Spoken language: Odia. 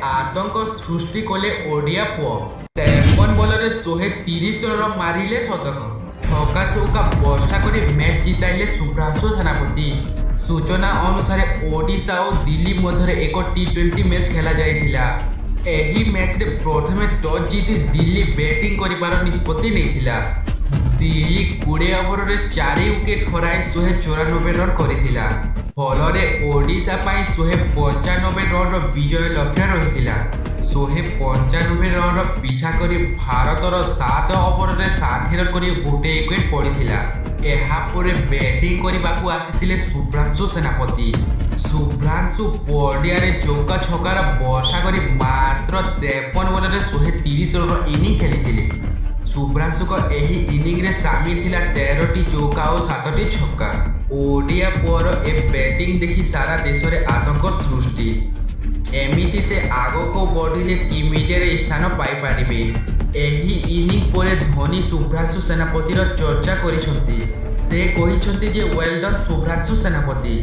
ଆତଙ୍କ ସୃଷ୍ଟି କଲେ ଓଡ଼ିଆ ପୁଅ। 53 ବଲରେ 130 ରନ୍ ମାରିଲେ ଶତକ। ଛକା ଚୌକା ବର୍ଷା କରି ମ୍ୟାଚ୍ ଜିତାଇଲେ ଶୁଭ୍ରାଂଶୁ ସେନାପତି। ସୂଚନା ଅନୁସାରେ ଓଡ଼ିଶା ଓ ଦିଲ୍ଲୀ ମଧ୍ୟରେ ଏକ ଟି20 ମ୍ୟାଚ୍ ଖେଳାଯାଇଥିଲା। ଏହି ମ୍ୟାଚ୍ରେ ପ୍ରଥମେ ଟସ୍ ଜିତି ଦିଲ୍ଲୀ ବ୍ୟାଟିଂ କରିବାର ନିଷ୍ପତ୍ତି ନେଇଥିଲା। ଦିଲ୍ଲୀ 20 ଓଭରରେ 4 ୱିକେଟ୍ ହରାଇ 194 ରନ୍ କରିଥିଲା। ଫଳରେ ଓଡ଼ିଶା ପାଇଁ 195 ରନ୍ର ବିଜୟ ଲକ୍ଷ୍ୟ ରହିଥିଲା। 195 ରନ୍ର ପିଛା କରି ଭାରତର 7 ଓଭରରେ 60 ରନ୍ କରି 1 ୱିକେଟ୍ ପଡ଼ିଥିଲା। ଏହାପରେ ବ୍ୟାଟିଂ କରିବାକୁ ଆସିଥିଲେ ଶୁଭ୍ରାଂଶୁ ସେନାପତି। ଶୁଭ୍ରାଂଶୁ ପଡ଼ିଆରେ ଚୌକା ଛକାର ବର୍ଷା କରି ମାତ୍ର 53 ବଲରେ 130 ରନ୍ର ଇନିଂ ଖେଳିଥିଲେ। ଶୁଭ୍ରାଂଶୁଙ୍କ ଏହି ଇନିଂରେ ସାମିଲ ଥିଲା 13ଟି ଚୌକା ଓ 7ଟି ଛକା। ଓଡ଼ିଆ ପୁଅର ଏ ବ୍ୟାଟିଂ ଦେଖି ସାରା ଦେଶରେ ଆତଙ୍କ ସୃଷ୍ଟି। ଏମିତି ସେ ଆଗକୁ ବଢ଼ିଲେ ଟିମ୍ ଇଣ୍ଡିଆରେ ସ୍ଥାନ ପାଇପାରିବେ। ଏହି ଇନିଂ ପରେ ଧୋନି ଶୁଭ୍ରାଂଶୁ ସେନାପତିର ଚର୍ଚ୍ଚା କରିଛନ୍ତି। ସେ କହିଛନ୍ତି ଯେ ୱେଲ୍ ଡନ୍ ଶୁଭ୍ରାଂଶୁ ସେନାପତି।